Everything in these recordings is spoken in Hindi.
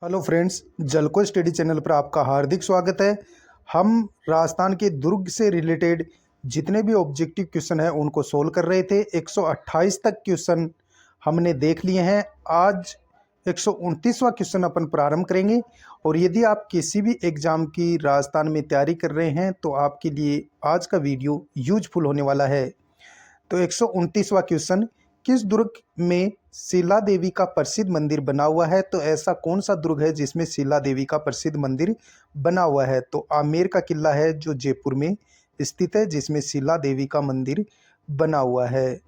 हेलो फ्रेंड्स, जलको स्टडी चैनल पर आपका हार्दिक स्वागत है। हम राजस्थान के दुर्ग से रिलेटेड जितने भी ऑब्जेक्टिव क्वेश्चन हैं उनको सोल्व कर रहे थे। 128 तक क्वेश्चन हमने देख लिए हैं। आज 129वां क्वेश्चन अपन प्रारंभ करेंगे। और यदि आप किसी भी एग्ज़ाम की राजस्थान में तैयारी कर रहे हैं तो आपके लिए आज का वीडियो यूजफुल होने वाला है। तो 129वां क्वेश्चन, किस दुर्ग में शीला देवी का प्रसिद्ध मंदिर बना हुआ है? तो ऐसा कौन सा दुर्ग है जिसमें शीला देवी का प्रसिद्ध मंदिर बना हुआ है? तो आमेर का किला है जो जयपुर में स्थित है, जिसमें शीला देवी का मंदिर बना हुआ है।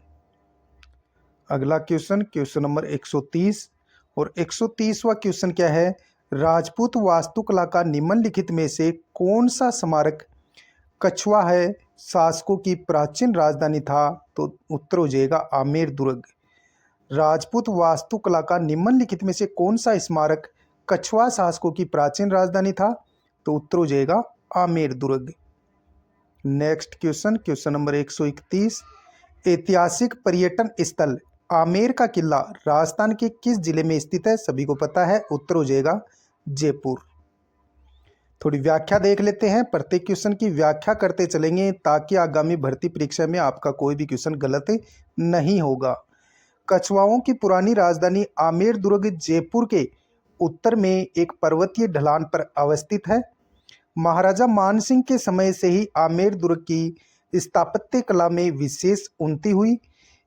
अगला क्वेश्चन, क्वेश्चन नंबर 130। और 130वां क्वेश्चन क्या है? राजपूत वास्तुकला का निम्नलिखित में से कौन सा स्मारक कछवा है शासकों की प्राचीन राजधानी था? तो उत्तर हो जाएगा आमेर दुर्ग। राजपूत वास्तुकला का निम्नलिखित में से कौन सा स्मारक कछवा शासकों की प्राचीन राजधानी था? तो उत्तर हो जाएगा आमेर दुर्ग। Next question, question number 131। ऐतिहासिक पर्यटन स्थल आमेर का किला राजस्थान के किस जिले में स्थित है? सभी को पता है, उत्तर हो जाएगा जयपुर। थोड़ी व्याख्या देख लेते हैं। प्रत्येक क्वेश्चन की व्याख्या करते चलेंगे ताकि आगामी भर्ती परीक्षा में आपका कोई भी क्वेश्चन गलत नहीं होगा। कछवाओं की पुरानी राजधानी आमेर दुर्ग जयपुर के उत्तर में एक पर्वतीय ढलान पर अवस्थित है। महाराजा मान सिंह के समय से ही आमेर दुर्ग की स्थापत्य कला में विशेष उन्नति हुई।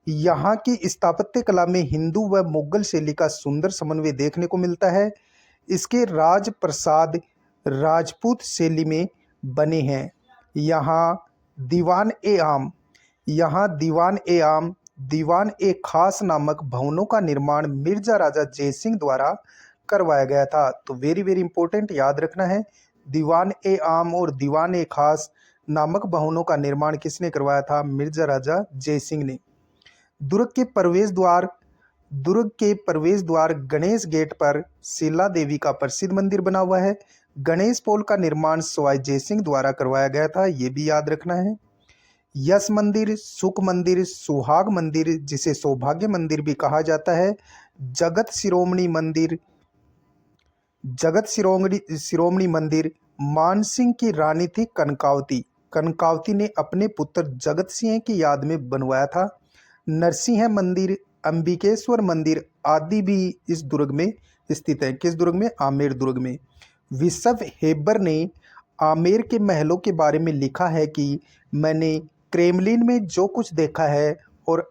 यहाँ की स्थापत्य कला में हिंदू व मुगल शैली का सुंदर समन्वय देखने को मिलता है। इसके राजप्रसाद राजपूत शैली में बने हैं। यहाँ दीवान ए खास नामक भवनों का निर्माण मिर्जा राजा जयसिंह द्वारा करवाया गया था। तो वेरी वेरी इंपॉर्टेंट, याद रखना है, दीवान ए आम और दीवान ए खास नामक भवनों का निर्माण किसने करवाया था? मिर्जा राजा जयसिंह ने। दुर्ग के प्रवेश द्वार गणेश गेट पर शीला देवी का प्रसिद्ध मंदिर बना हुआ है। गणेश पोल का निर्माण सवाई जयसिंह द्वारा करवाया गया था, ये भी याद रखना है। यश मंदिर, सुख मंदिर, सुहाग मंदिर, जिसे सौभाग्य मंदिर भी कहा जाता है, जगत शिरोमणि मंदिर मानसिंह की रानी थी कनकावती। कनकावती ने अपने पुत्र जगत सिंह की याद में बनवाया था। नरसिंह मंदिर, अंबिकेश्वर मंदिर आदि भी इस दुर्ग में स्थित है। किस दुर्ग में? आमेर दुर्ग में। विशव हेबर ने आमेर के महलों के बारे में लिखा है कि मैंने क्रेमलिन में जो कुछ देखा है और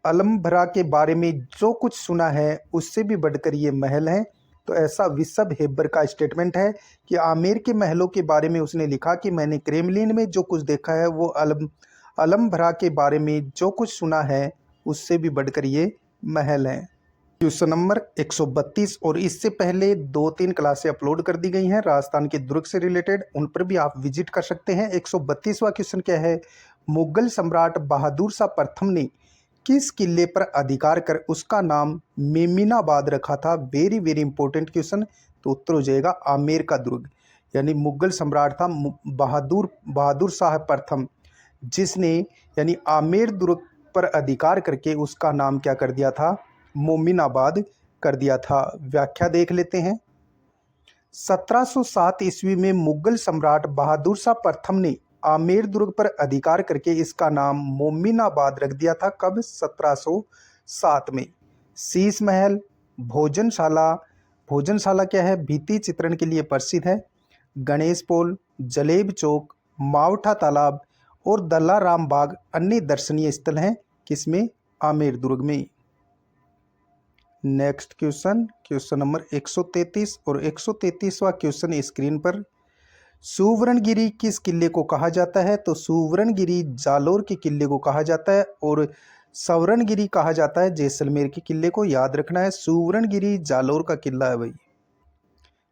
अलम्भरा के बारे में जो कुछ सुना है उससे भी बढ़कर ये महल हैं। तो ऐसा विशव हेबर का स्टेटमेंट है कि आमेर के महलों के बारे में उसने लिखा कि मैंने क्रेमलिन में जो कुछ देखा है वो अलम्भरा के बारे में जो कुछ सुना है उससे भी बढ़कर ये महल हैं। Question number 132। और इससे पहले 2-3 क्लासें अपलोड कर दी गई हैं राजस्थान के दुर्ग से रिलेटेड, उन पर भी आप विजिट कर सकते हैं। 132वां क्वेश्चन क्या है? मुगल सम्राट बहादुर शाह प्रथम ने किस किले पर अधिकार कर उसका नाम मेमिनाबाद रखा था? Very very important question. तो उत्तर हो जाएगा आमेर का दुर्ग। यानी मुगल सम्राट था बहादुर शाह प्रथम, जिसने यानी आमेर दुर्ग पर अधिकार करके उसका नाम क्या कर दिया था? मोमिनाबाद कर दिया था। व्याख्या देख लेते हैं। 1707 ईस्वी में मुगल सम्राट बहादुर शाह प्रथम ने आमेर दुर्ग पर अधिकार करके इसका नाम मोमिनाबाद रख दिया था। कब? 1707 में। शीश महल, भोजनशाला क्या है? भित्ति चित्रण के लिए प्रसिद्ध है। गणेश पोल, जलेब चौक, मावठा तालाब और दलाराम बाग अन्य दर्शनीय स्थल हैं। किसमें? आमेर दुर्ग में। Next question, question number 133। और 133वां क्वेश्चन स्क्रीन पर। सुवर्णगिरी किस किले को कहा जाता है? तो सुवर्णगिरी जालोर के किले को कहा जाता है और सवरणगिरी कहा जाता है जैसलमेर के किले को। याद रखना है, सुवर्णगिरी जालोर का किला है भाई।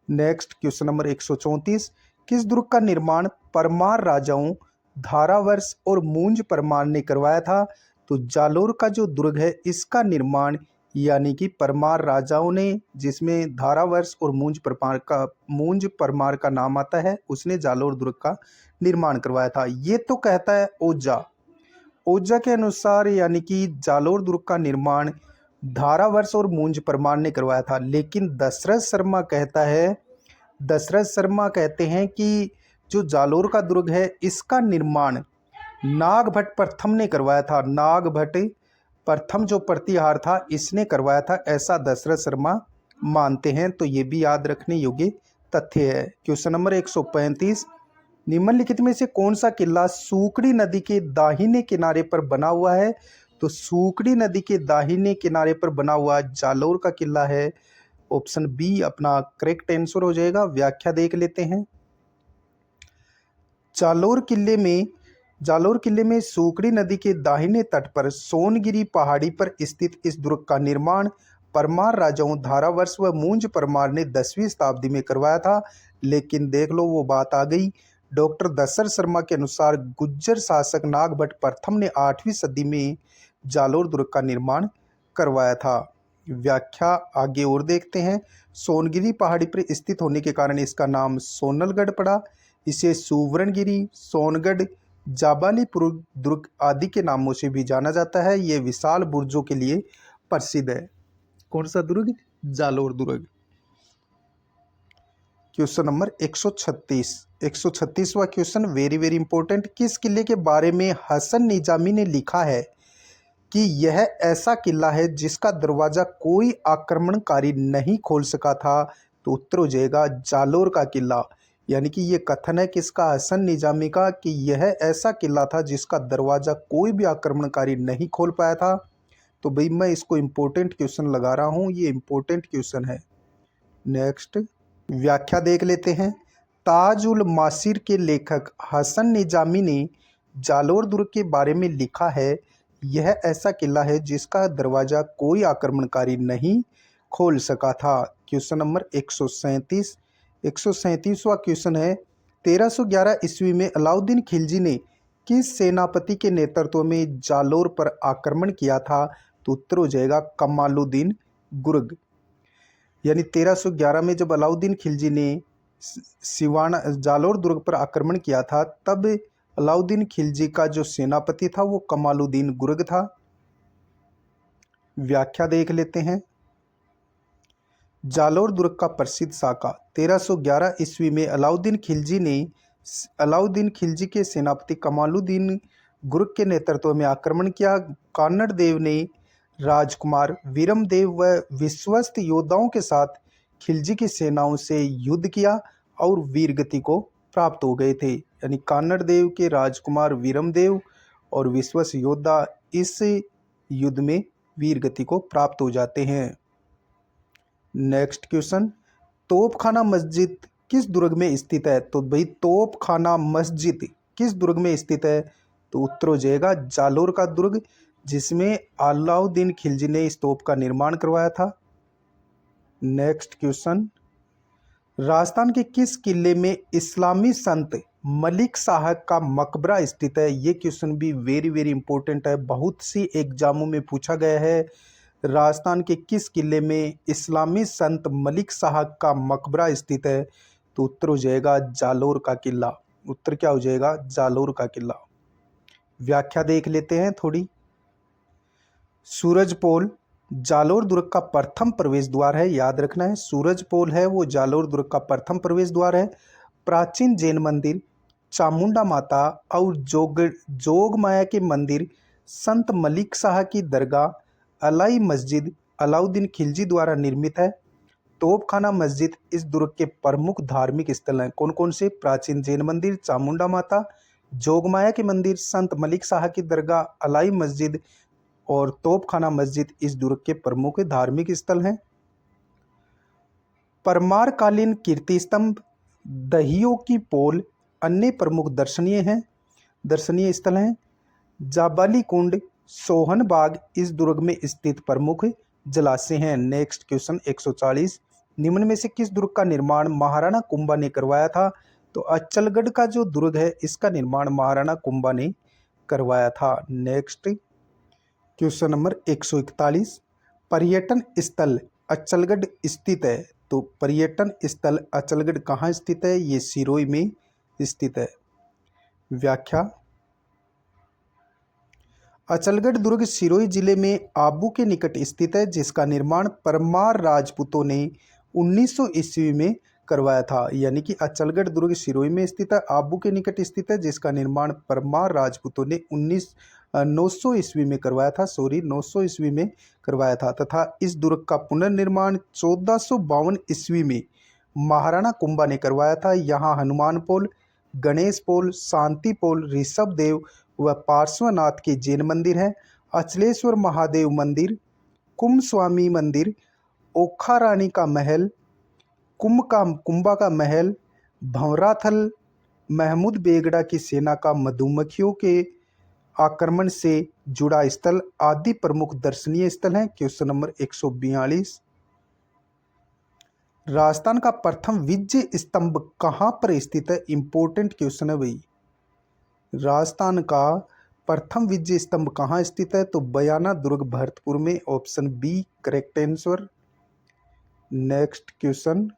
Next question number 134। किस दुर्ग का निर्माण परमार राजाओं धारावर्ष और मूंज परमार ने करवाया था? तो जालोर का जो दुर्ग है इसका निर्माण यानी कि परमार राजाओं ने, जिसमें धारावर्ष और मूंज परमार का नाम आता है, उसने जालोर दुर्ग का निर्माण करवाया था। ये तो कहता है ओजा के अनुसार, यानी कि जालोर दुर्ग का निर्माण धारावर्ष और मूंज परमार ने करवाया था। लेकिन दशरथ शर्मा कहते हैं कि जो जालोर का दुर्ग है इसका निर्माण नागभट्ट प्रथम ने करवाया था। नागभट्ट प्रथम जो प्रतिहार था इसने करवाया था, ऐसा दशरथ शर्मा मानते हैं। तो ये भी याद रखने योग्य तथ्य है। क्वेश्चन नंबर 135, निम्नलिखित में से कौन सा किला सूकड़ी नदी के दाहिने किनारे पर बना हुआ है? तो सूकड़ी नदी के दाहिने किनारे पर बना हुआ जालोर का किला है। ऑप्शन बी अपना करेक्ट आंसर हो जाएगा। व्याख्या देख लेते हैं। जालोर किले में सूकड़ी नदी के दाहिने तट पर सोनगिरी पहाड़ी पर स्थित इस दुर्ग का निर्माण परमार राजाओं धारावर्ष व मूंज परमार ने 10वीं शताब्दी में करवाया था। लेकिन देख लो वो बात आ गई। डॉक्टर दशरथ शर्मा के अनुसार गुज्जर शासक नागभट्ट प्रथम ने 8वीं सदी में जालोर दुर्ग का निर्माण करवाया था। व्याख्या आगे और देखते हैं। सोनगिरी पहाड़ी पर स्थित होने के कारण इसका नाम सोनलगढ़ पड़ा। इसे सुवर्णगिरी, सोनगढ़, जाबालीपुर दुर्ग आदि के नामों से भी जाना जाता है। ये विशाल बुर्जों के लिए प्रसिद्ध है। कौन सा दुर्ग? जालोर दुर्ग। क्वेश्चन नंबर 136वां क्वेश्चन वेरी वेरी इंपॉर्टेंट। किस किले के बारे में हसन निजामी ने लिखा है कि यह ऐसा किला है जिसका दरवाजा कोई आक्रमणकारी नहीं खोल सका था? तो उत्तर हो जाएगा जालोर का किला। यानी कि ये कथन है किसका? हसन निजामी का, कि यह ऐसा किला था जिसका दरवाजा कोई भी आक्रमणकारी नहीं खोल पाया था। तो भाई मैं इसको इम्पोर्टेंट क्वेश्चन लगा रहा हूँ, ये इम्पोर्टेंट क्वेश्चन है। नेक्स्ट व्याख्या देख लेते हैं। ताज उल मासिर के लेखक हसन निजामी ने जालोर दुर्ग के बारे में लिखा है, यह ऐसा किला है जिसका दरवाजा कोई आक्रमणकारी नहीं खोल सका था। क्वेश्चन नंबर 137वां क्वेश्चन है। 1311 ईस्वी में अलाउद्दीन खिलजी ने किस सेनापति के नेतृत्व में जालोर पर आक्रमण किया था? तो उत्तर हो जाएगा कमालुद्दीन गुर्ग। यानी 1311 में जब अलाउद्दीन खिलजी ने जालोर दुर्ग पर आक्रमण किया था, तब अलाउद्दीन खिलजी का जो सेनापति था वो कमालुद्दीन गुर्ग था। व्याख्या देख लेते हैं। जालोर दुर्ग का प्रसिद्ध साका। 1311 ईस्वी में अलाउद्दीन खिलजी के सेनापति कमालुद्दीन गुर्ग के नेतृत्व में आक्रमण किया। कान्नड़ देव ने राजकुमार वीरमदेव व विश्वस्त योद्धाओं के साथ खिलजी की सेनाओं से युद्ध किया और वीरगति को प्राप्त हो गए थे। यानी कान्नड़ देव के राजकुमार वीरमदेव और विश्वस्त योद्धा इस युद्ध में वीरगति को प्राप्त हो जाते हैं। नेक्स्ट क्वेश्चन, तोपखाना मस्जिद किस दुर्ग में स्थित है? तो भाई तोपखाना मस्जिद किस दुर्ग में स्थित है? तो उत्तर हो जाएगा जालोर का दुर्ग, जिसमें अलाउद्दीन खिलजी ने इस तोप का निर्माण करवाया था। नेक्स्ट क्वेश्चन, राजस्थान के किस किले में इस्लामी संत मलिक शाह का मकबरा स्थित है? ये क्वेश्चन भी वेरी वेरी इंपॉर्टेंट है, बहुत सी एग्जामों में पूछा गया है। राजस्थान के किस किले में इस्लामी संत मलिक शाह का मकबरा स्थित है? तो उत्तर हो जाएगा जालोर का किला। उत्तर क्या हो जाएगा? जालोर का किला। व्याख्या देख लेते हैं थोड़ी। सूरजपोल जालोर दुर्ग का प्रथम प्रवेश द्वार है, याद रखना है। सूरजपोल है वो जालोर दुर्ग का प्रथम प्रवेश द्वार है। प्राचीन जैन मंदिर, चामुंडा माता और जोगमाया के मंदिर, संत मलिक शाह की दरगाह, अलाई मस्जिद अलाउद्दीन खिलजी द्वारा निर्मित है। तोपखाना मस्जिद इस दुर्ग के प्रमुख धार्मिक स्थल हैं। कौन कौन से? प्राचीन जैन मंदिर, चामुंडा माता, जोगमाया के मंदिर, संत मलिक शाह की दरगाह, अलाई मस्जिद और तोपखाना मस्जिद इस दुर्ग के प्रमुख धार्मिक स्थल हैं। परमारकालीन कीर्ति स्तंभ, दहियों की पोल अन्य प्रमुख दर्शनीय स्थल हैं। जाबाली कुंड, सोहन बाग इस दुर्ग में स्थित प्रमुख जलाशय हैं। नेक्स्ट क्वेश्चन 140, निम्न में से किस दुर्ग का निर्माण महाराणा कुंभा ने करवाया था? तो अचलगढ़ का जो दुर्ग है इसका निर्माण महाराणा कुंभा ने करवाया था। नेक्स्ट क्वेश्चन नंबर 141, पर्यटन स्थल अचलगढ़ स्थित है। तो पर्यटन स्थल अचलगढ़ कहाँ स्थित है? ये सिरोही में स्थित है। व्याख्या, अचलगढ़ दुर्ग सिरोही जिले में आबू के निकट स्थित है, जिसका निर्माण परमार राजपूतों ने 1900 ईस्वी में करवाया था। यानी कि अचलगढ़ दुर्ग सिरोही में स्थित है, आबू के निकट स्थित है, जिसका निर्माण परमार राजपूतों ने 900 ईस्वी में करवाया था। 900 ईस्वी में करवाया था। तथा इस दुर्ग का पुनर्निर्माण 1452 ईस्वी में महाराणा कुंभा ने करवाया था। यहाँ हनुमान पोल, गणेश पोल, शांति पोल, ऋषभ देव व पार्श्वनाथ के जैन मंदिर है। अचलेश्वर महादेव मंदिर, कुंभस्वामी मंदिर, ओखा रानी का महल, कुंभा का महल, भंवराथल, महमूद बेगड़ा की सेना का मधुमक्खियों के आक्रमण से जुड़ा स्थल आदि प्रमुख दर्शनीय स्थल हैं। Question number 142। राजस्थान का प्रथम विजय स्तंभ कहाँ पर स्थित है? इंपॉर्टेंट क्वेश्चन है भाई। राजस्थान का प्रथम विजय स्तंभ कहाँ स्थित है? तो बयाना दुर्ग भरतपुर में। Option B correct answer. Next question,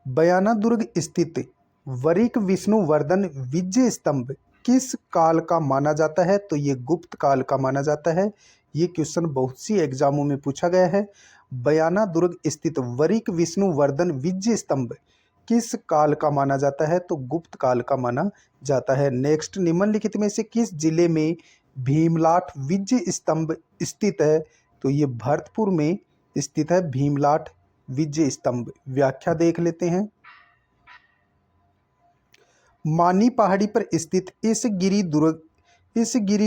Bayana दुर्ग स्थित वरिक विष्णुवर्धन विजय स्तंभ किस काल का माना जाता है? तो ये गुप्त काल का माना जाता है। ये क्वेश्चन बहुत सी एग्जामों में पूछा गया है। बयाना दुर्ग स्थित वरिक विष्णुवर्धन विजय स्तंभ किस काल का माना जाता है? तो गुप्त काल का माना जाता है। नेक्स्ट, निम्नलिखित में से किस जिले में भीमलाट विजय स्तंभ स्थित है? तो ये भरतपुर में स्थित है भीमलाट विजय स्तंभ। व्याख्या देख लेते हैं। मानी पहाड़ी पर स्थित इस गिरी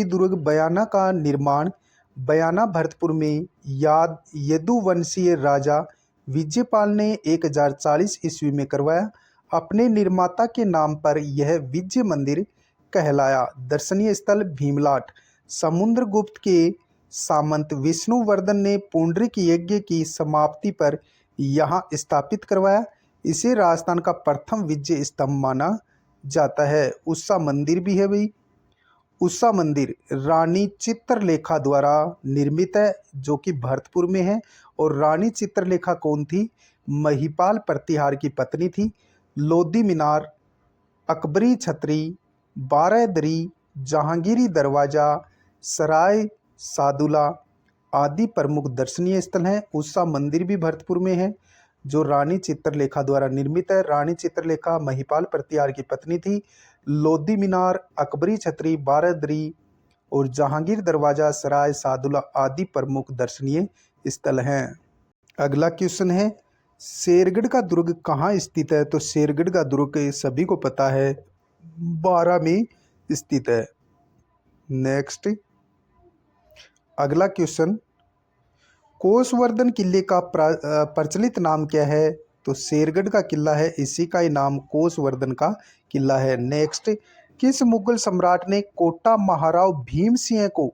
दुर्ग बयाना का निर्माण बयाना भरतपुर में यदुवंशीय राजा विजयपाल ने 1040 ईस्वी में करवाया। अपने निर्माता के नाम पर यह विजय मंदिर कहलाया। दर्शनीय स्थल भीमलाट समुद्रगुप्त के सामंत विष्णुवर्धन ने पुंडरीक यज्ञ की समाप्ति पर यहाँ स्थापित करवाया। इसे राजस्थान का प्रथम विजय स्तंभ माना जाता है। उषा मंदिर भी है भाई। उषा मंदिर रानी चित्रलेखा द्वारा निर्मित है, जो कि भरतपुर में है। और रानी चित्रलेखा कौन थी? महिपाल प्रतिहार की पत्नी थी। लोधी मीनार, अकबरी छतरी, बारादरी, जहांगीरी दरवाजा, सराय सादुला आदि प्रमुख दर्शनीय स्थल हैं। उषा मंदिर भी भरतपुर में है, जो रानी चित्रलेखा द्वारा निर्मित है। रानी चित्रलेखा महिपाल प्रतिहार की पत्नी थी। लोधी मीनार, अकबरी छतरी, बारादरी और जहांगीर दरवाजा, सराय सादुला आदि प्रमुख दर्शनीय स्थल हैं। अगला क्वेश्चन है, शेरगढ़ का दुर्ग कहाँ स्थित है? तो शेरगढ़ का दुर्ग सभी को पता है, बारां में स्थित है। नेक्स्ट, अगला क्वेश्चन, कोसवर्धन किले का प्रचलित नाम क्या है? तो शेरगढ़ का किला है, इसी का ही नाम कोसवर्धन का किला है। नेक्स्ट, किस मुगल सम्राट ने कोटा महाराव भीम सिंह को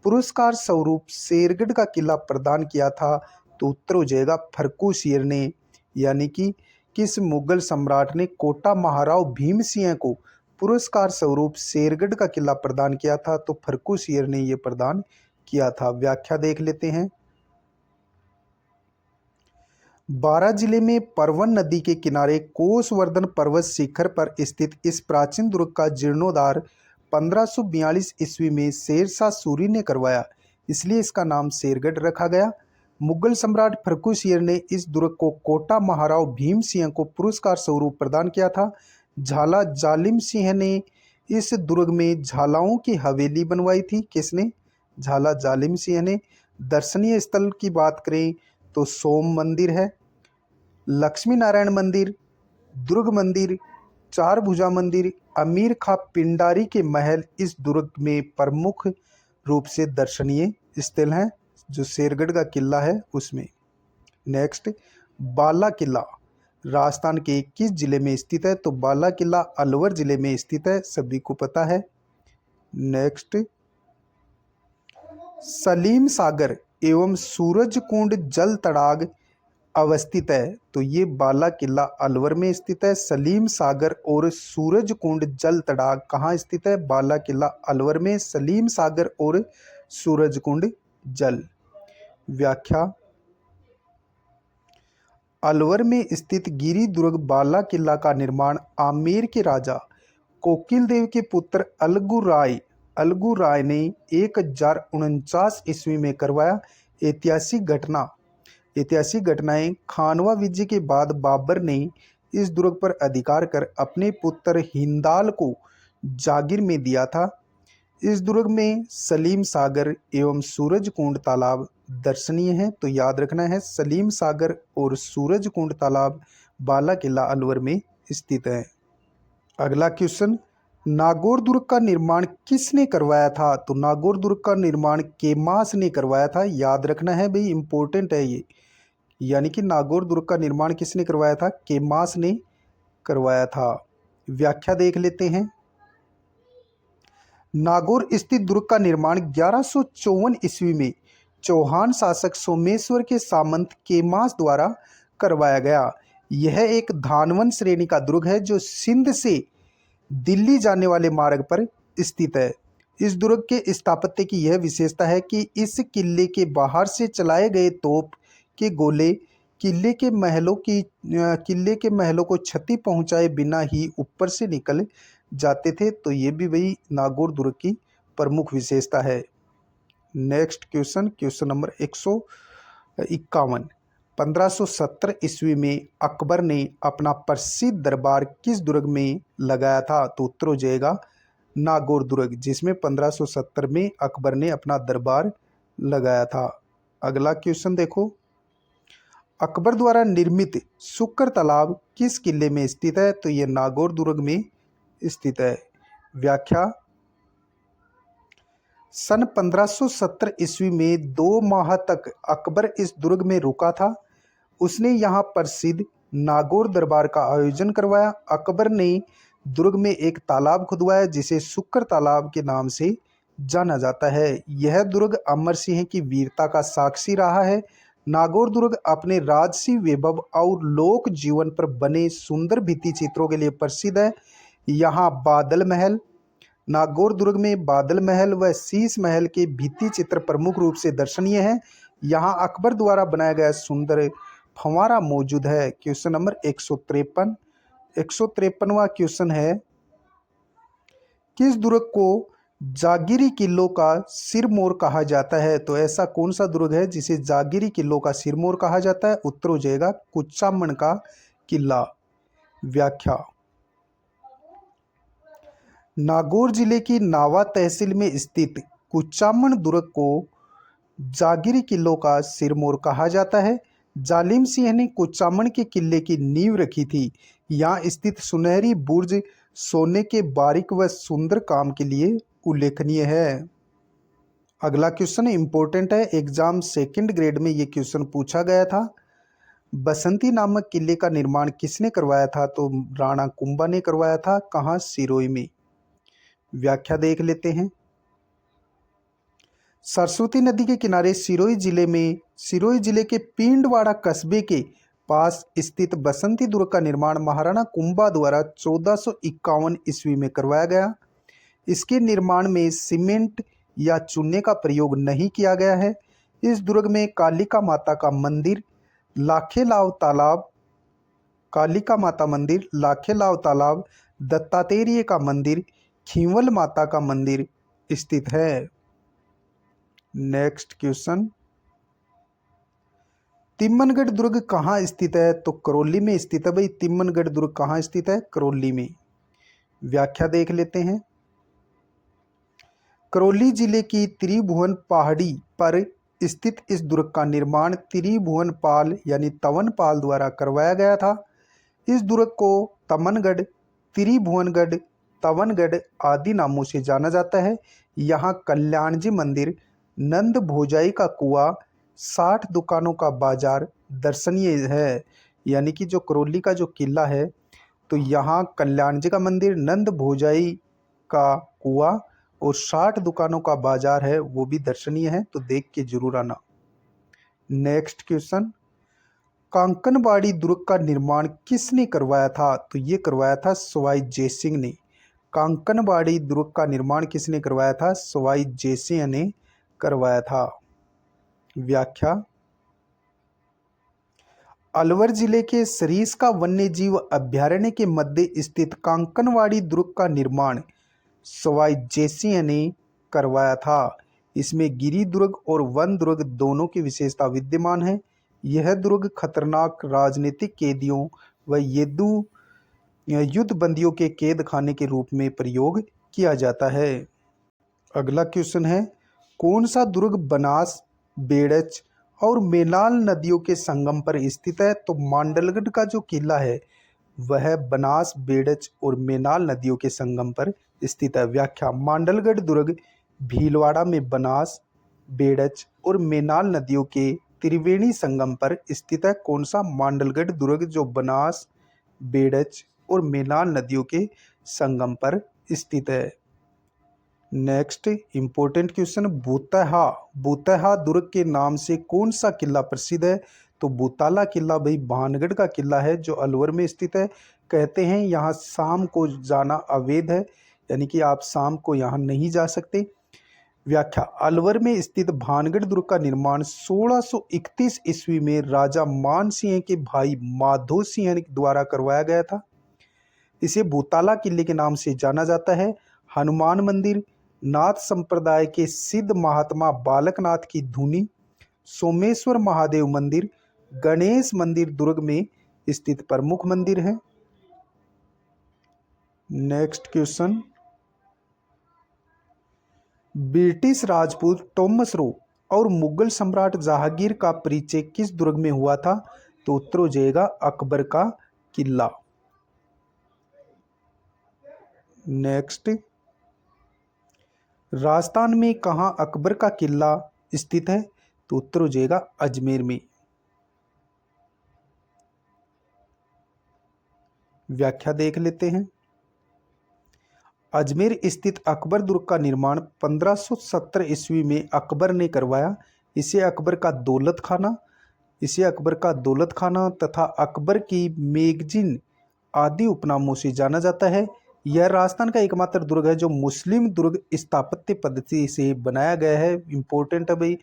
पुरस्कार स्वरूप शेरगढ़ का किला प्रदान किया था? तो उत्तर हो जाएगा फर्रुखसिंह ने। यानी कि किस मुगल सम्राट ने कोटा महाराव भीम सिंह को पुरस्कार स्वरूप शेरगढ़ का किला प्रदान किया था? तो फर्रुखसिंह ने यह प्रदान किया था। व्याख्या देख लेते हैं। बारां जिले में परवन नदी के किनारे कोसवर्धन पर्वत शिखर पर स्थित इस प्राचीन दुर्ग का जीर्णोद्धार 1542 ईस्वी में शेरशाह सूरी ने करवाया, इसलिए इसका नाम शेरगढ़ रखा गया। मुगल सम्राट फर्रुखसिंह ने इस दुर्ग को कोटा महाराव भीम सिंह को पुरस्कार स्वरूप प्रदान किया था। झाला जालिम सिंह ने इस दुर्ग में झालाओं की हवेली बनवाई थी। किसने? झाला जालिम सिंह ने। दर्शनीय स्थल की बात करें तो सोम मंदिर है, लक्ष्मी नारायण मंदिर, दुर्ग मंदिर, चार भुजा मंदिर, अमीर खां पिंडारी के महल इस दुर्ग में प्रमुख रूप से दर्शनीय स्थल हैं, जो शेरगढ़ का किला है उसमें। नेक्स्ट, बाला किला राजस्थान के किस जिले में स्थित है? तो बाला किला अलवर जिले में स्थित है, सभी को पता है। नेक्स्ट, सलीम सागर एवं सूरजकुंड जल तड़ाग अवस्थित है। तो ये बाला किला अलवर में स्थित है। सलीम सागर और सूरजकुंड जल तड़ाग कहाँ स्थित है? बाला किला अलवर में सलीम सागर और सूरजकुंड जल। व्याख्या, अलवर में स्थित गिरी दुर्ग बाला किला का निर्माण आमेर के राजा कोकिल देव के पुत्र अलगू राय अलगू राय ने 1049 ईस्वी में करवाया। ऐतिहासिक घटनाएं। खानवा विजय के बाद बाबर ने इस दुर्ग पर अधिकार कर अपने पुत्र हिंदाल को जागीर में दिया था। इस दुर्ग में सलीम सागर एवं सूरज कुंड तालाब दर्शनीय है, तो याद रखना है सलीम सागर और सूरज कुंड तालाब बाला किला अलवर में स्थित है। अगला क्वेश्चन, नागौर दुर्ग का निर्माण किसने करवाया था? तो नागौर दुर्ग का निर्माण केमास ने करवाया था। याद रखना है भाई, इंपॉर्टेंट है ये। यानी कि नागौर दुर्ग का निर्माण किसने करवाया था? केमास ने करवाया था। व्याख्या देख लेते हैं। नागौर स्थित दुर्ग का निर्माण 1154 ईस्वी में चौहान शासक सोमेश्वर के सामंत केमास द्वारा करवाया गया। यह एक धानवन श्रेणी का दुर्ग है जो सिंध से दिल्ली जाने वाले मार्ग पर स्थित है। इस दुर्ग के स्थापत्य की यह विशेषता है कि इस किले के बाहर से चलाए गए तोप के गोले किले के महलों को क्षति पहुंचाए बिना ही ऊपर से निकल जाते थे। तो ये भी वही नागौर दुर्ग की प्रमुख विशेषता है। Next question, question number 151। 1570 ईस्वी में अकबर ने अपना प्रसिद्ध दरबार किस दुर्ग में लगाया था? तो उत्तर हो जाएगा नागौर दुर्ग, जिसमें 1570 में अकबर ने अपना दरबार लगाया था। अगला क्वेश्चन देखो, अकबर द्वारा निर्मित शुक्र तालाब किस किले में स्थित है? तो ये नागौर दुर्ग में स्थित है। व्याख्या, सन 1570 ईस्वी में 2 माह तक अकबर इस दुर्ग में रुका था। उसने यहाँ प्रसिद्ध नागौर दरबार का आयोजन करवाया। अकबर ने दुर्ग में एक तालाब खुदवाया जिसे शुक्र तालाब के नाम से जाना जाता है। यह दुर्ग अमर सिंह की वीरता का साक्षी रहा है। नागौर दुर्ग अपने राजसी वैभव और लोक जीवन पर बने सुंदर भित्ति चित्रों के लिए प्रसिद्ध है। यहाँ बादल महल, नागौर दुर्ग में बादल महल व शीश महल के भित्ति चित्र प्रमुख रूप से दर्शनीय हैं। यहाँ अकबर द्वारा बनाया गया सुंदर फंवारा मौजूद है। Question number 153। 153वां क्वेश्चन है, किस दुर्ग को जागीरी किलों का सिरमौर कहा जाता है? तो ऐसा कौन सा दुर्ग है जिसे जागीरी किलों का सिरमौर कहा जाता है? उत्तर हो जाएगा कुचामन का किला। व्याख्या, नागौर जिले की नावा तहसील में स्थित कुचामन दुर्ग को जागीरी किलों का सिरमौर कहा जाता है। जालिम सिंह ने कुचामन के किले की नींव रखी थी। यहाँ स्थित सुनहरी बुर्ज सोने के बारीक व सुंदर काम के लिए उल्लेखनीय है। अगला क्वेश्चन इंपॉर्टेंट है, एग्जाम सेकंड ग्रेड में ये क्वेश्चन पूछा गया था। बसंती नामक किले का निर्माण किसने करवाया था? तो राणा कुंभा ने करवाया था। कहाँ? सिरोही में। व्याख्या देख लेते हैं। सरस्वती नदी के किनारे सिरोही जिले के पिंडवाड़ा कस्बे के पास स्थित बसंती दुर्ग का निर्माण महाराणा कुंभा द्वारा 1451 ईस्वी में करवाया गया। इसके निर्माण में सीमेंट या चूने का प्रयोग नहीं किया गया है। इस दुर्ग में कालिका माता का मंदिर, लाखेलाव तालाब, दत्तात्रेय का मंदिर, खींवल माता का मंदिर स्थित है। नेक्स्ट क्वेश्चन, तिम्मनगढ़ दुर्ग कहाँ स्थित है? तो करौली में स्थित है। भाई तिम्मनगढ़ दुर्ग कहाँ स्थित है? करौली में। व्याख्या देख लेते हैं। करौली जिले की त्रिभुवन पहाड़ी पर स्थित इस दुर्ग का निर्माण त्रिभुवन पाल यानी तवन पाल द्वारा करवाया गया था। इस दुर्ग को तमनगढ़, त्रिभुवनगढ़, तवनगढ़ आदि नामों से जाना जाता है। यहाँ कल्याण जी मंदिर, नंद भोजाई का कुआं, 60 दुकानों का बाजार दर्शनीय है। यानी कि जो करौली का जो किला है, तो यहाँ कल्याण जी का मंदिर, नंद भोजाई का कुआं और 60 दुकानों का बाजार है, वो भी दर्शनीय है, तो देख के जरूर आना। नेक्स्ट क्वेश्चन, कांकनबाड़ी दुर्ग का निर्माण किसने करवाया था? तो ये करवाया था सवाई जयसिंह ने। कांकनबाड़ी दुर्ग का निर्माण किसने करवाया था? सवाई जयसिंह ने करवाया था। व्याख्या, अलवर जिले के सरिस्का वन्यजीव अभयारण्य के मध्य स्थित कांकनवाड़ी दुर्ग का निर्माण सवाई जयसिंह ने करवाया था। इसमें गिरी दुर्ग और वन दुर्ग दोनों की विशेषता विद्यमान है। यह दुर्ग खतरनाक राजनीतिक कैदियों व युद्ध बंदियों के कैद खाने के रूप में प्रयोग किया जाता है। अगला क्वेश्चन है, कौन सा दुर्ग बनास, बेड़च और मेनाल नदियों के संगम पर स्थित है? तो मांडलगढ़ का जो किला है वह बनास, बेड़च और मेनाल नदियों के संगम पर स्थित है। व्याख्या, मांडलगढ़ दुर्ग भीलवाड़ा में बनास, बेड़च और मेनाल नदियों के त्रिवेणी संगम पर स्थित है। कौन सा? मांडलगढ़ दुर्ग जो बनास, बेड़च और मेनाल नदियों के संगम पर स्थित है। नेक्स्ट इंपॉर्टेंट क्वेश्चन, बूतहा दुर्ग के नाम से कौन सा किला प्रसिद्ध है? तो बूताला किला भाई भानगढ़ का किला है जो अलवर में स्थित है। कहते हैं यहाँ शाम को जाना अवैध है, यानी कि आप शाम को यहाँ नहीं जा सकते। व्याख्या, अलवर में स्थित भानगढ़ दुर्ग का निर्माण 1631 ईस्वी में राजा मान सिंह के भाई माधो सिंह द्वारा करवाया गया था। इसे भूताला किले के नाम से जाना जाता है। हनुमान मंदिर, नाथ संप्रदाय के सिद्ध महात्मा बालकनाथ की धुनी, सोमेश्वर महादेव मंदिर, गणेश मंदिर दुर्ग में स्थित प्रमुख मंदिर हैं। Next question, British Rajput Thomas Roe और मुगल सम्राट जहांगीर का परिचय किस दुर्ग में हुआ था? तो उत्तर हो जाएगा अकबर का किला। नेक्स्ट, राजस्थान में कहाँ अकबर का किला स्थित है? तो उत्तर हो जाएगा अजमेर में। व्याख्या देख लेते हैं। अजमेर स्थित अकबर दुर्ग का निर्माण 1570 ईस्वी में अकबर ने करवाया। इसे अकबर का दौलत खाना तथा अकबर की मैगजीन आदि उपनामों से जाना जाता है। यह राजस्थान का एकमात्र दुर्ग है जो मुस्लिम दुर्ग स्थापत्य पद्धति से बनाया गया है। इम्पोर्टेंट है भाई,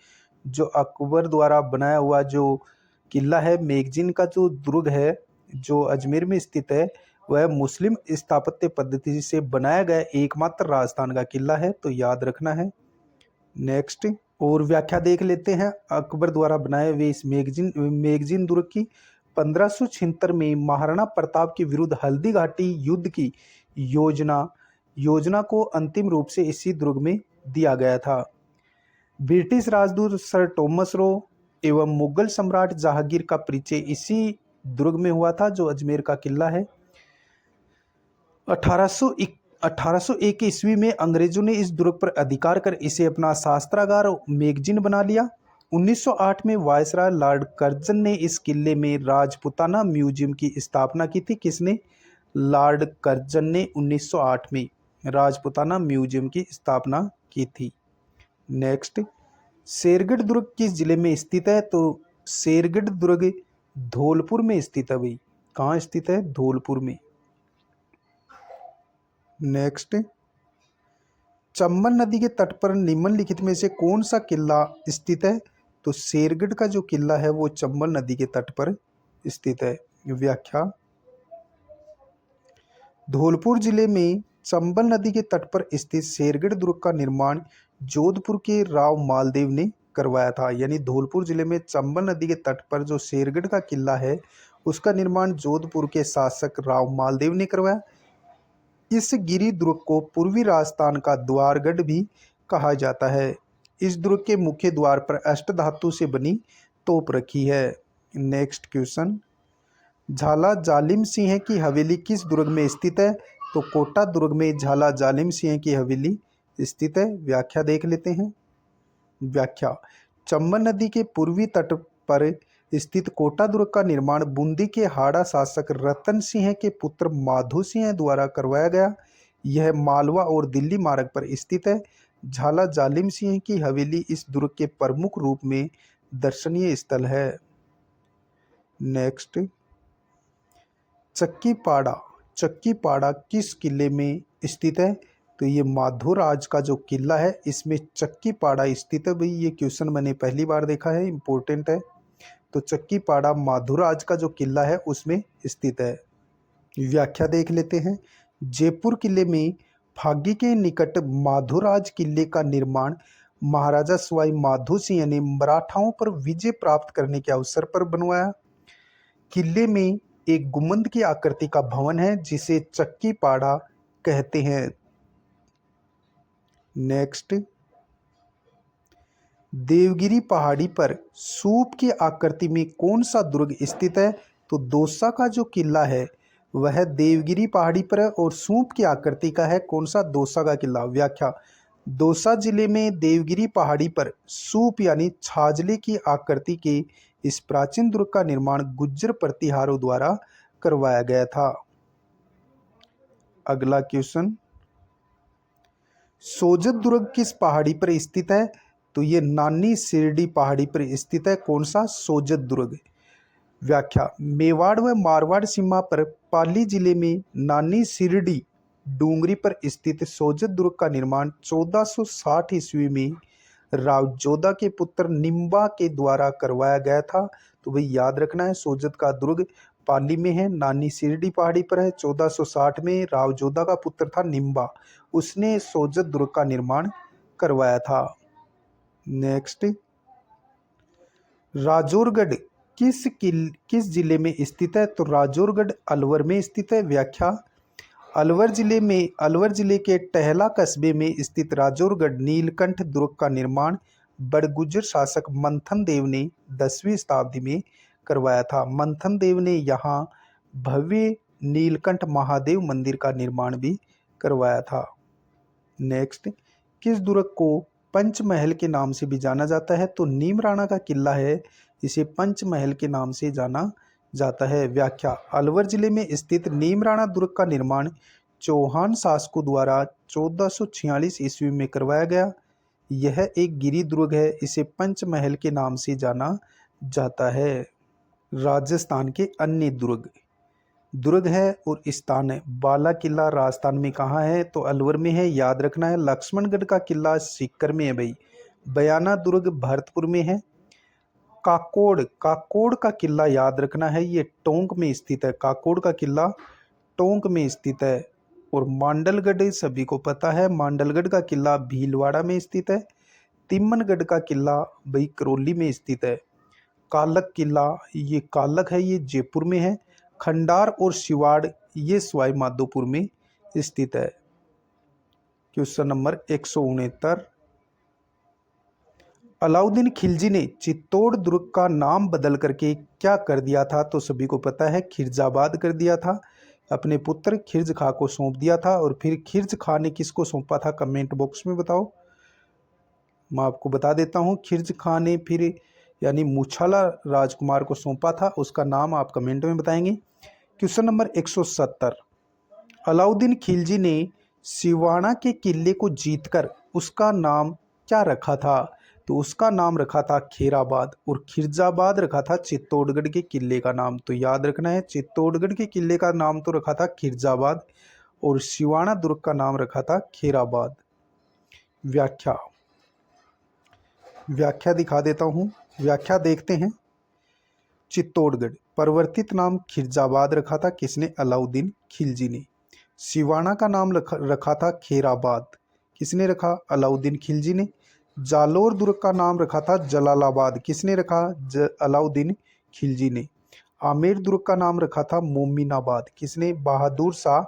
जो अकबर द्वारा बनाया हुआ जो किला है, मैगजीन का जो दुर्ग है जो अजमेर में स्थित है, वह मुस्लिम स्थापत्य पद्धति से बनाया गया एकमात्र राजस्थान का किला है, तो याद रखना है। नेक्स्ट, और व्याख्या देख लेते हैं अकबर द्वारा बनाए हुए इस मैगजीन दुर्ग की। 1576 में महाराणा प्रताप के विरुद्ध हल्दी घाटी युद्ध की योजना को अंतिम रूप से इसी दुर्ग में दिया गया था। ब्रिटिश राजदूत सर टॉमस रो एवं मुगल सम्राट जहांगीर का परिचय इसी दुर्ग में हुआ था जो अजमेर का किला है। 1801 ईस्वी में अंग्रेजों ने इस दुर्ग पर अधिकार कर इसे अपना शास्त्रागार मैगजीन बना लिया। 1908 में वायसराय लॉर्ड कर्जन ने इस किले में राजपुताना म्यूजियम की स्थापना की थी। किसने? लॉर्ड कर्जन ने 1908 में राजपुताना म्यूजियम की स्थापना की थी। नेक्स्ट, शेरगढ़ दुर्ग किस जिले में स्थित है? तो शेरगढ़ दुर्ग धौलपुर में स्थित है भाई। कहाँ स्थित है? धौलपुर में। नेक्स्ट, चंबल नदी के तट पर निम्नलिखित में से कौन सा किला स्थित है? तो शेरगढ़ का जो किला है वो चंबल नदी के तट पर स्थित है। व्याख्या, धौलपुर जिले में चंबल नदी के तट पर स्थित शेरगढ़ दुर्ग का निर्माण जोधपुर के राव मालदेव ने करवाया था। यानी धौलपुर जिले में चंबल नदी के तट पर जो शेरगढ़ का किला है उसका निर्माण जोधपुर के शासक राव मालदेव ने करवाया। इस गिरी दुर्ग को पूर्वी राजस्थान का द्वारगढ़ भी कहा जाता है। इस दुर्ग के मुख्य द्वार पर अष्टधातु से बनी तोप रखी है। नेक्स्ट क्वेश्चन, झाला जालिम सिंह की हवेली किस दुर्ग में स्थित है? तो कोटा दुर्ग में झाला जालिम सिंह की हवेली स्थित है। व्याख्या देख लेते हैं। व्याख्या, चंबल नदी के पूर्वी तट पर स्थित कोटा दुर्ग का निर्माण बूंदी के हाड़ा शासक रतन सिंह के पुत्र माधो सिंह द्वारा करवाया गया। यह मालवा और दिल्ली मार्ग पर स्थित है। झाला जालिम सिंह की हवेली इस दुर्ग के प्रमुख रूप में दर्शनीय स्थल है। नेक्स्ट, चक्कीपाड़ा किस किले में स्थित है? तो ये माधोराज का जो किला है इसमें चक्कीपाड़ा स्थित है भाई। ये क्वेश्चन मैंने पहली बार देखा है, इम्पोर्टेंट है। तो चक्कीपाड़ा माधोराज का जो किला है उसमें स्थित है। व्याख्या देख लेते हैं। जयपुर किले में फागी के निकट माधोराज किले का निर्माण महाराजा सवाई माधो सिंह ने मराठाओं पर विजय प्राप्त करने के अवसर पर बनवाया। किले में एक गुंबद की आकृति का भवन है जिसे चक्की पाड़ा कहते हैं। नेक्स्ट, देवगिरी पहाड़ी पर सूप की आकृति में कौन सा दुर्ग स्थित है? तो दौसा का जो किला है वह देवगिरी पहाड़ी पर है और सूप की आकृति का है। कौन सा? दौसा का किला। व्याख्या, दौसा जिले में देवगिरी पहाड़ी पर सूप यानी छाजले की आकृति के इस प्राचीन दुर्ग का निर्माण गुज्जर प्रतिहारों द्वारा करवाया गया था। अगला क्वेश्चन, सोजत दुर्ग किस पहाड़ी पर स्थित है? तो ये नानी शिरडी पहाड़ी पर स्थित है। कौन सा? सोजत दुर्ग। व्याख्या, मेवाड़ व मारवाड़ सीमा पर पाली जिले में नानी शिरडी डूंगरी पर स्थित सोजत दुर्ग का निर्माण 1460 ईस्वी में राव जोधा के पुत्र निम्बा के द्वारा करवाया गया था। तो भाई याद रखना है, सोजत का दुर्ग पाली में है, नानी शिरडी पहाड़ी पर है। 1460 में राव जोधा का पुत्र था निम्बा, उसने सोजत दुर्ग का निर्माण करवाया था। नेक्स्ट, राजौरगढ़ किस जिले में स्थित है? तो राजौरगढ़ अलवर में स्थित है। व्याख्या, अलवर जिले के टहला कस्बे में स्थित राजौरगढ़ नीलकंठ दुर्ग का निर्माण बड़गुजर शासक मंथन देव ने 10वीं शताब्दी में करवाया था। मंथन देव ने यहाँ भव्य नीलकंठ महादेव मंदिर का निर्माण भी करवाया था। नेक्स्ट, किस दुर्ग को पंचमहल के नाम से भी जाना जाता है? तो नीमराणा का किला है, इसे पंचमहल के नाम से जाना जाता है। व्याख्या, अलवर जिले में स्थित नीमराणा दुर्ग का निर्माण चौहान शासकों द्वारा 1446 ईस्वी में करवाया गया। यह एक गिरी दुर्ग है, इसे पंचमहल के नाम से जाना जाता है। राजस्थान के अन्य दुर्ग है और स्थान है। बाला किला राजस्थान में कहाँ है? तो अलवर में है, याद रखना है। लक्ष्मणगढ़ का किला सीकर में है भाई। बयाना दुर्ग भरतपुर में है। काकोड़ का किला याद रखना है, ये टोंक में स्थित है। काकोड़ का किला टोंक में स्थित है। और मांडलगढ़ सभी को पता है, मांडलगढ़ का किला भीलवाड़ा में स्थित है। तिम्मनगढ़ का किला भाई करौली में स्थित है। कालक किला, ये कालक है, ये जयपुर में है। खंडार और सिवाड़ ये सवाई माधोपुर में स्थित है। क्वेश्चन नंबर 169, अलाउद्दीन खिलजी ने चित्तौड़ दुर्ग का नाम बदल करके क्या कर दिया था? तो सभी को पता है, खिरजाबाद कर दिया था। अपने पुत्र खिर्ज खां को सौंप दिया था। और फिर खिर्ज खां ने किसको सौंपा था? कमेंट बॉक्स में बताओ, मैं आपको बता देता हूँ। खिर्ज खां ने फिर यानी मूछाला राजकुमार को सौंपा था, उसका नाम आप कमेंट में बताएंगे। क्वेश्चन नंबर 170, अलाउद्दीन खिलजी ने सिवाना के किले को जीतकर उसका नाम क्या रखा था? तो उसका नाम रखा था खेराबाद और खिरजाबाद रखा था चित्तौड़गढ़ के किले का नाम। तो याद रखना है, चित्तौड़गढ़ के किले का नाम तो रखा था खिरजाबाद और सिवाना दुर्ग का नाम रखा था खेराबाद। व्याख्या दिखा देता हूँ, व्याख्या देखते हैं। चित्तौड़गढ़ परिवर्तित नाम खिरजाबाद रखा था किसने? अलाउद्दीन खिलजी ने। सिवाना का नाम रखा था खेराबाद, किसने रखा? अलाउद्दीन खिलजी ने। जालोर दुर्ग का नाम रखा था जलालाबाद, किसने रखा? अलाउद्दीन खिलजी ने। आमेर दुर्ग का नाम रखा था मोमिनाबाद, किसने? बहादुर शाह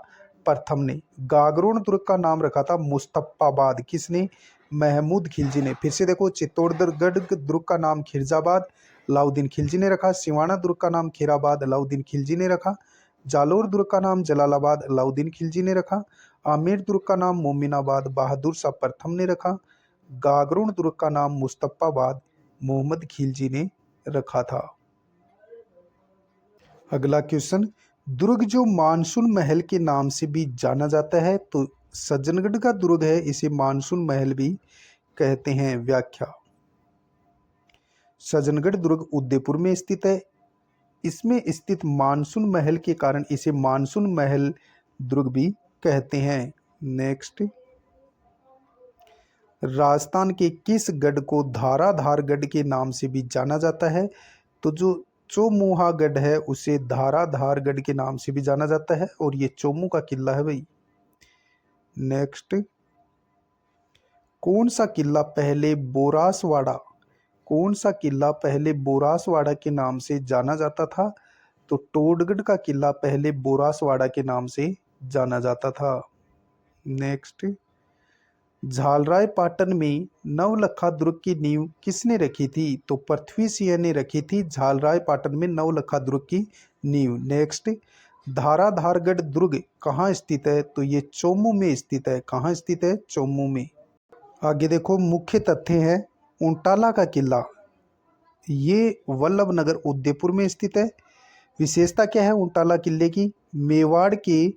प्रथम ने। गागरोन दुर्ग का नाम रखा था मुस्तफाबाद, किसने? महमूद खिलजी ने। फिर से देखो, चित्तौड़गढ़ दुर्ग का नाम खिरजाबाद अलाउद्दीन खिलजी ने रखा। सिवाना दुर्ग का नाम खेराबाद अलाउद्दीन खिलजी ने रखा। जालोर दुर्ग का नाम जलालाबाद अलाउद्दीन खिलजी ने रखा। आमेर दुर्ग का नाम मोमिनाबाद बहादुर शाह प्रथम ने रखा। गागरोन दुर्ग का नाम मुस्तफाबाद मोहम्मद खिलजी ने रखा था। अगला क्वेश्चन, दुर्ग जो मानसून महल के नाम से भी जाना जाता है, तो सज्जनगढ़ का दुर्ग है, इसे मानसून महल भी कहते हैं। व्याख्या, सज्जनगढ़ दुर्ग उदयपुर में स्थित है। इसमें स्थित मानसून महल के कारण इसे मानसून महल दुर्ग भी कहते हैं। नेक्स्ट, राजस्थान के किस गढ़ को धाराधारगढ़ के नाम से भी जाना जाता है? तो जो चौमुहागढ़ है उसे धाराधारगढ़ के नाम से भी जाना जाता है और ये चौमू का किला है भाई। नेक्स्ट, कौन सा किला पहले बोरासवाड़ा, कौन सा किला पहले बोरासवाड़ा के नाम से जाना जाता था? तो टोडगढ़ का किला पहले बोरासवाड़ा के नाम से जाना जाता था। नेक्स्ट, झालराय पाटन में नवलखा दुर्ग की नींव किसने रखी थी? तो पृथ्वी सिंह ने रखी थी झालराय पाटन में नवलखा दुर्ग की नींव। नेक्स्ट, धाराधारगढ़ दुर्ग कहाँ स्थित है? तो ये चोमू में स्थित है। कहाँ स्थित है? चोमू में। आगे देखो, मुख्य तथ्य है उंटाला का किला, ये वल्लभ नगर उदयपुर में स्थित है। विशेषता क्या है उंटाला किले की? मेवाड़ के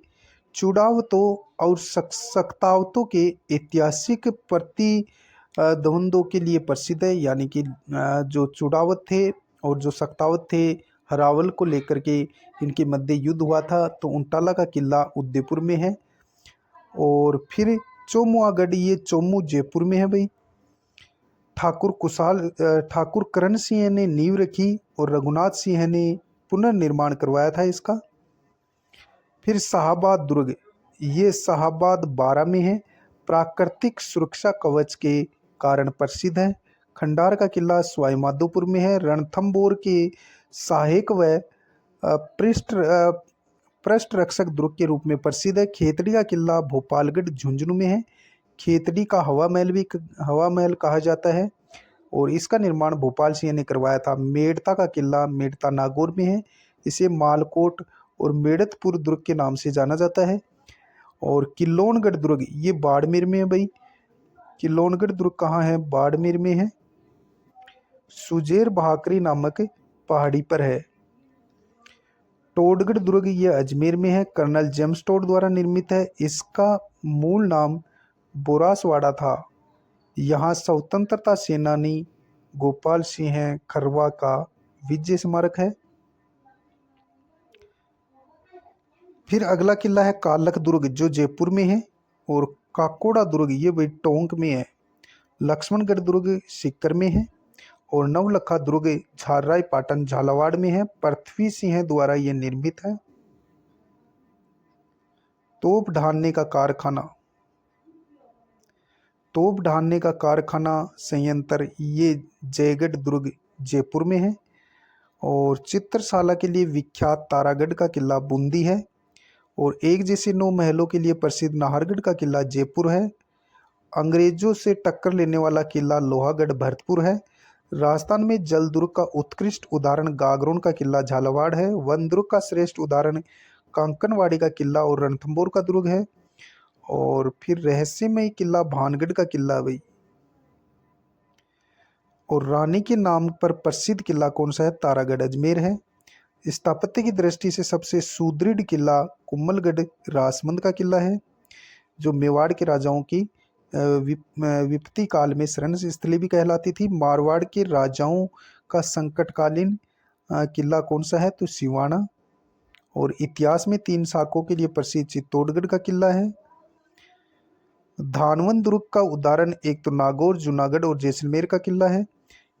चुड़ावतों और सक्तावतों के ऐतिहासिक प्रतिद्वंद्वों के लिए प्रसिद्ध है। यानी कि जो चुड़ावत थे और जो सक्तावत थे, हरावल को लेकर के इनके मध्य युद्ध हुआ था। तो उंटाला का किला उदयपुर में है। और फिर चोमुआगढ़, ये चोमू जयपुर में है भाई। ठाकुर करण सिंह ने नींव रखी और रघुनाथ सिंह ने पुनर्निर्माण करवाया था इसका। फिर शाहाबाद दुर्ग, ये शाहाबाद 12 में है, प्राकृतिक सुरक्षा कवच के कारण प्रसिद्ध है। खंडार का किला सवाईमाधोपुर में है। रणथंभौर के सहायक व पृष्ठ रक्षक दुर्ग के रूप में प्रसिद्ध है। खेतड़ी का किला भोपालगढ़ झुंझुनू में है। खेतड़ी का हवा महल कहा जाता है और इसका निर्माण भोपाल सिंह ने करवाया था। मेड़ता का किला मेड़ता नागौर में है। इसे मालकोट और मेड़तपुर दुर्ग के नाम से जाना जाता है। और किलोनगढ़ दुर्ग, ये बाड़मेर में है भाई। किलोनगढ़ दुर्ग कहाँ है? बाड़मेर में है। सुजेर बहाकरी नामक पहाड़ी पर है। टोडगढ़ दुर्ग, ये अजमेर में है। कर्नल जेम्स टोड द्वारा निर्मित है। इसका मूल नाम बोरासवाड़ा था। यहाँ स्वतंत्रता सेनानी गोपाल सिंह खरवा का विजय स्मारक है। फिर अगला किला है कालक दुर्ग, जो जयपुर में है। और काकोड़ा दुर्ग, ये भाई टोंक में है। लक्ष्मणगढ़ दुर्ग सीकर में है। और नवलखा दुर्ग झालराय पाटन झालावाड़ में है। पृथ्वी सिंह द्वारा ये निर्मित है। तोप ढालने का कारखाना, तोप ढालने का कारखाना संयंत्र, ये जयगढ़ दुर्ग जयपुर में है। और चित्रशाला के लिए विख्यात तारागढ़ का किला बूंदी है। और एक जैसे 9 महलों के लिए प्रसिद्ध नाहरगढ़ का किला जयपुर है। अंग्रेजों से टक्कर लेने वाला किला लोहागढ़ भरतपुर है। राजस्थान में जल दुर्ग का उत्कृष्ट उदाहरण गागरोन का किला झालावाड़ है। वन दुर्ग का श्रेष्ठ उदाहरण कांकनवाड़ी का किला और रणथंभौर का दुर्ग है। और फिर रहस्यमय किला भानगढ़ का किला भाई। और रानी के नाम पर प्रसिद्ध किला कौन सा है? तारागढ़ अजमेर है। स्थापत्य की दृष्टि से सबसे सुदृढ़ किला कुम्भलगढ़ राजमंद का किला है, जो मेवाड़ के राजाओं की विपत्ति काल में शरण स्थली भी कहलाती थी। मारवाड़ के राजाओं का संकटकालीन किला कौन सा है? तो सिवाना। और इतिहास में 3 शाखों के लिए प्रसिद्ध चित्तौड़गढ़ का किला है। धानवन दुर्ग का उदाहरण एक तो नागौर, जूनागढ़ और जैसलमेर का किला है।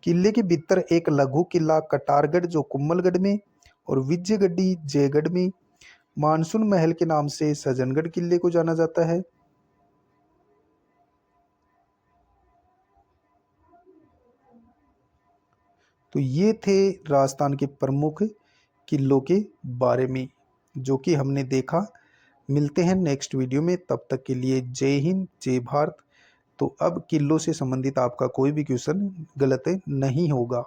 किले के भीतर एक लघु किला कटारगढ़, जो कुम्भलगढ़ में, और विजयगढ़ी जयगढ़ में। मानसून महल के नाम से सज्जनगढ़ किले को जाना जाता है। तो ये थे राजस्थान के प्रमुख किलों के बारे में जो कि हमने देखा। मिलते हैं नेक्स्ट वीडियो में, तब तक के लिए जय हिंद जय भारत। तो अब किलों से संबंधित आपका कोई भी क्वेश्चन गलत नहीं होगा।